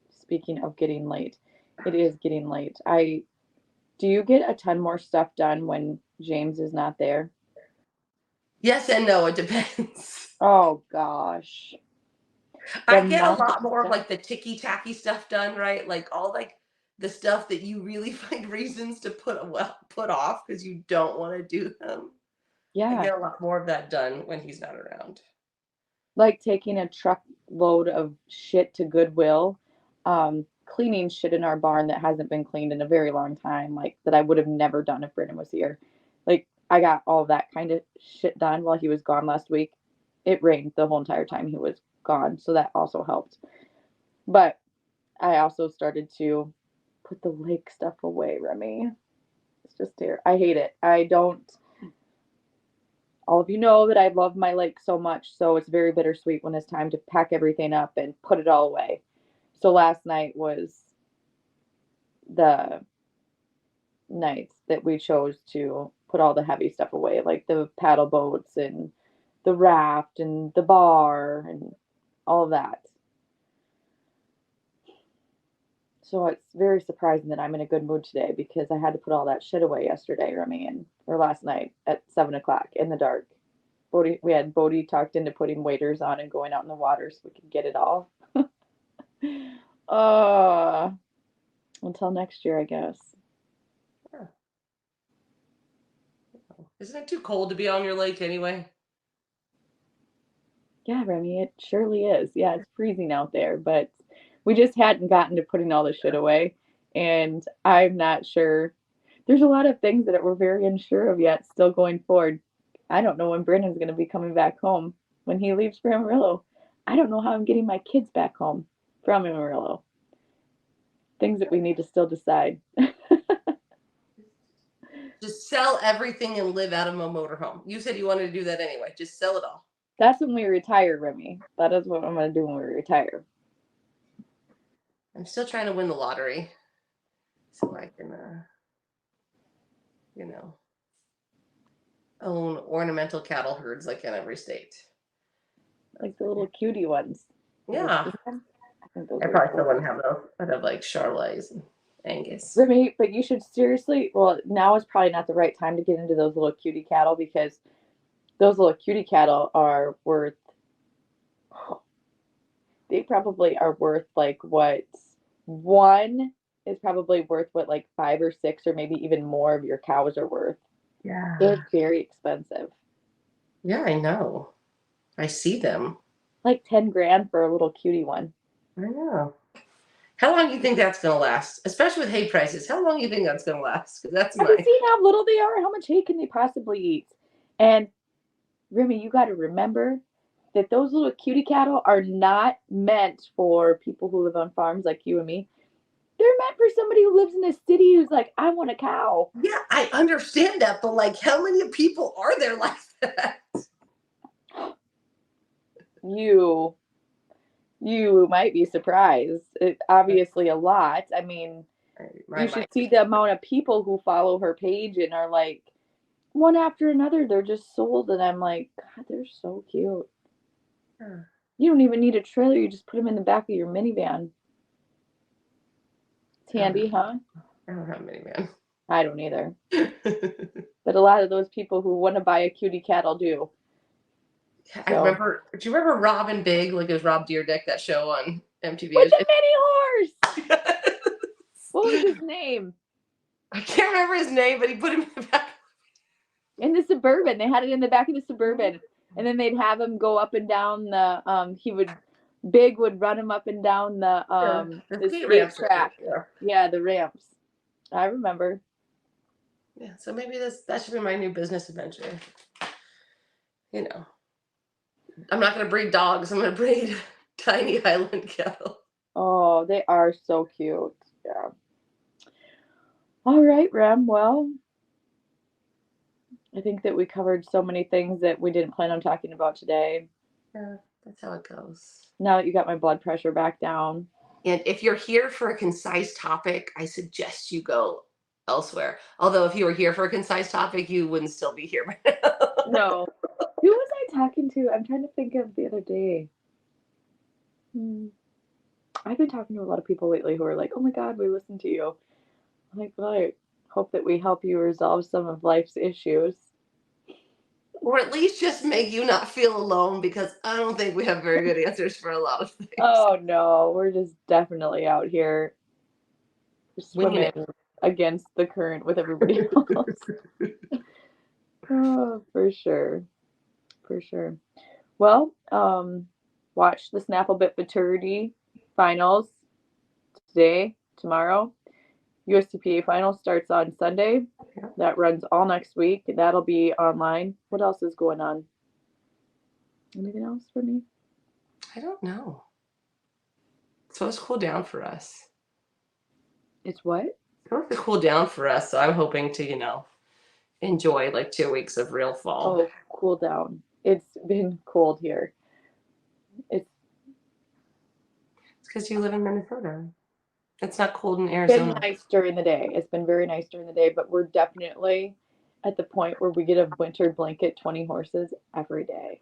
Speaking of getting late, it is getting late. Do you get a ton more stuff done when James is not there? Yes and no, it depends. Oh gosh. The I get a amount of lot more of stuff. like the ticky tacky stuff done, right? Like all like the stuff that you really find reasons to put off because you don't want to do them. I Yeah. get a lot more of that done when he's not around. Like taking a truckload of shit to Goodwill, cleaning shit in our barn that hasn't been cleaned in a very long time, like that I would have never done if Brennan was here. Like I got all that kind of shit done while he was gone last week. It rained the whole entire time he was gone, so that also helped. But I also started to put the lake stuff away, Remy. It's just here. I hate it. I don't. All of you know that I love my lake so much, so it's very bittersweet when it's time to pack everything up and put it all away. So last night was the night that we chose to put all the heavy stuff away, like the paddle boats and the raft and the bar and all of that. So it's very surprising that I'm in a good mood today because I had to put all that shit away yesterday, Remy, or last night at 7 o'clock in the dark. We had Bodie talked into putting waders on and going out in the water so we could get it all. uh, until next year, I guess. Yeah. Isn't it too cold to be on your lake anyway? Yeah, Remy, it surely is. Yeah, it's freezing out there, but we just hadn't gotten to putting all the shit away. And I'm not sure. There's a lot of things that we're very unsure of yet, still going forward. I don't know when Brennan's going to be coming back home when he leaves for Amarillo. I don't know how I'm getting my kids back home from Amarillo. Things that we need to still decide. Just sell everything and live out of a motorhome. You said you wanted to do that anyway. Just sell it all. That's when we retire, Remy. That is what I'm going to do when we retire. I'm still trying to win the lottery so I can, own ornamental cattle herds like in every state. Like the little cutie ones. Yeah. I think those I are probably still cool. wouldn't have those. I'd have like Charolais and Angus. Remy, but you should seriously, well, now is probably not the right time to get into those little cutie cattle because those little cutie cattle are worth, they probably are worth like what one is probably worth what like 5 or 6 or maybe even more of your cows are worth. Yeah. They're very expensive. Yeah, I know. I see them. Like 10 grand for a little cutie one. I know. How long do you think that's going to last? Especially with hay prices. How long do you think that's going to last? Because that's Have you my. seen how little they are? How much hay can they possibly eat? And Remy, you got to remember that those little cutie cattle are not meant for people who live on farms like you and me. They're meant for somebody who lives in a city who's like, I want a cow. Yeah, I understand that, but like, how many people are there like that? You might be surprised. It obviously a lot. I mean, My you mind. should see the amount of people who follow her page and are like one after another. They're just sold, and I'm like, God, they're so cute. You don't even need a trailer. You just put them in the back of your minivan. It's handy, huh? I don't have many, man. I don't either. But a lot of those people who want to buy a cutie cattle do. I So, remember. Do you remember Robin Big? Like it was Rob Deerdeck, that show on MTV. with the mini horse. What was his name? I can't remember his name, but he put him in the back. In the Suburban. They had it in the back of the Suburban. And then they'd have him go up and down the Big would run him up and down the skate ramps track. Yeah. Yeah, the ramps. I remember. Yeah, so maybe that should be my new business adventure. You know, I'm not going to breed dogs. I'm going to breed tiny Highland cattle. Oh, they are so cute. Yeah. All right, Rem. Well, I think that we covered so many things that we didn't plan on talking about today. Yeah, that's how it goes. Now that you got my blood pressure back down. And if you're here for a concise topic, I suggest you go elsewhere. Although if you were here for a concise topic, you wouldn't still be here right now. No. Who was I talking to? I'm trying to think of the other day. I've been talking to a lot of people lately who are like, oh my God, we listened to you. I'm like, well, I hope that we help you resolve some of life's issues. Or at least just make you not feel alone, because I don't think we have very good answers for a lot of things. Oh no, we're just definitely out here swimming against the current with everybody else. Oh, for sure. For sure. Well, watch the Snapple Maturity finals today, tomorrow. USTPA final starts on Sunday. Yeah. That runs all next week. That'll be online. What else is going on? Anything else for me? I don't know. It's supposed to cool down for us. It's what? It's supposed to cool down for us, so I'm hoping to, enjoy like 2 weeks of real fall. Oh, cool down. It's been cold here. It's because you live in Minnesota. It's not cold in Arizona. been nice during the day. It's been very nice during the day, but we're definitely at the point where we get a winter blanket 20 horses every day.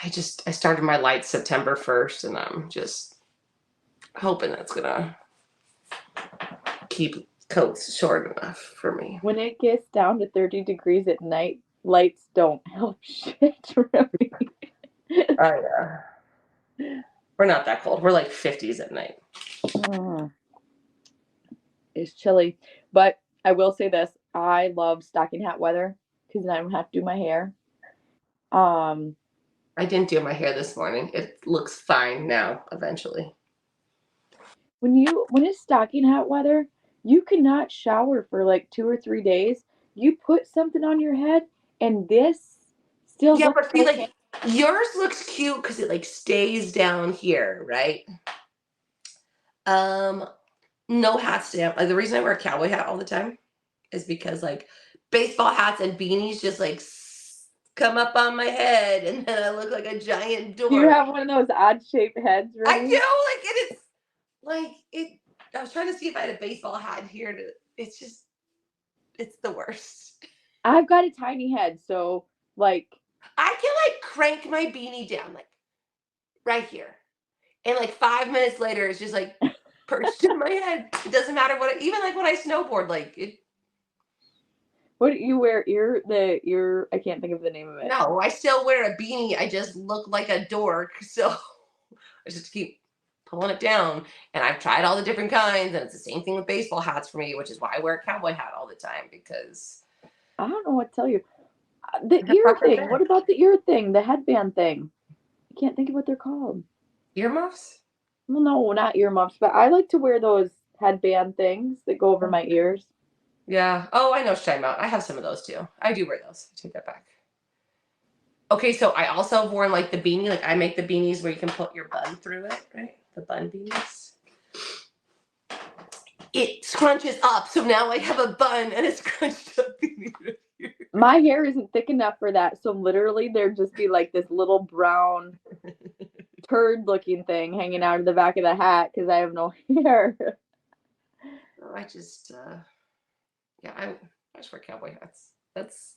Yes. I started my lights September 1st, and I'm just hoping that's gonna keep coats short enough for me. When it gets down to 30 degrees at night, lights don't help shit, really. Oh yeah. We're not that cold. We're like 50s at night. It's chilly. But I will say this. I love stocking hat weather because then I don't have to do my hair. I didn't do my hair this morning. It looks fine now, eventually. When it's stocking hat weather, you cannot shower for like 2 or 3 days. You put something on your head and this still Yeah, but see, like yours looks cute because it like stays down here, right? No hats down. Like the reason I wear a cowboy hat all the time is because like baseball hats and beanies just like come up on my head, and then I look like a giant dork. Do you have one of those odd shaped heads, right? I do. Like it is like it. I was trying to see if I had a baseball hat here. It's the worst. I've got a tiny head, so like I can like crank my beanie down like right here, and like 5 minutes later, it's just like perched in my head. It doesn't matter even like when I snowboard, like it. What do you wear? I can't think of the name of it. No, I still wear a beanie. I just look like a dork, so I just keep pulling it down. And I've tried all the different kinds, and it's the same thing with baseball hats for me, which is why I wear a cowboy hat all the time, because I don't know what to tell you. The ear thing. What about the ear thing? The headband thing? I can't think of what they're called. Earmuffs? Well, no, not earmuffs, but I like to wear those headband things that go over my ears. Yeah. Oh, I know what you're talking about. I have some of those too. I do wear those. I take that back. Okay, so I also have worn like the beanie. Like I make the beanies where you can put your bun through it, right? The bun beanies. It scrunches up, so now I have a bun and it's scrunched up beanie. My hair isn't thick enough for that, so literally there'd just be like this little brown turd looking thing hanging out of the back of the hat because I have no hair. No, I just yeah, I just wear cowboy hats. That's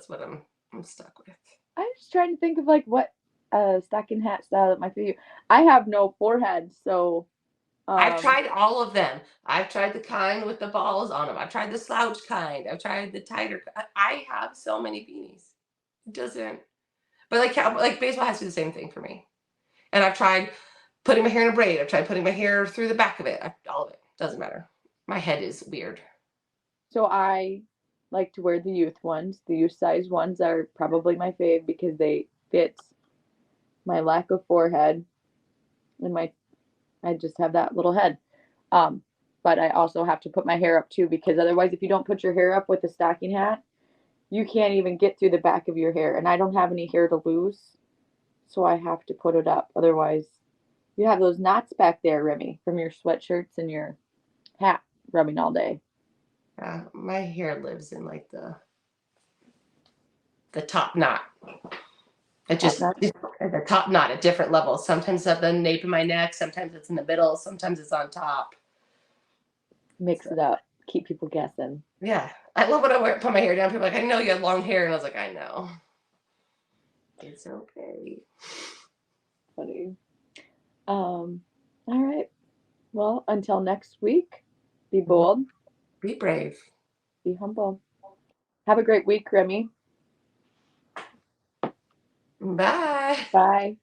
what I'm stuck with. I'm just trying to think of like what stocking hat style that might fit you. I have no forehead, so I've um tried all of them. I've tried the kind with the balls on them. I've tried the slouch kind. I've tried the tighter. I have so many beanies. It doesn't. But like baseball has to do the same thing for me. And I've tried putting my hair in a braid. I've tried putting my hair through the back of it. All of it doesn't matter. My head is weird. so I like to wear the youth ones. The youth size ones are probably my fave because they fit my lack of forehead and my I just have that little head. Um, but I also have to put my hair up too because otherwise, if you don't put your hair up with a stocking hat, you can't even get through the back of your hair. And I don't have any hair to lose, so I have to put it up. Otherwise, you have those knots back there, Remy, from your sweatshirts and your hat rubbing all day. My hair lives in like the top knot. It Top just knot at the top knot at different levels. Sometimes at the nape of my neck. Sometimes it's in the middle. Sometimes it's on top. mix So, it up, keep people guessing. yeah, I love when I put my hair down. People are like, I know you have long hair, and I was like, I know. It's okay. Funny. All right. Well, until next week, be bold, Be brave. be humble. Have a great week, Remy. Bye. Bye.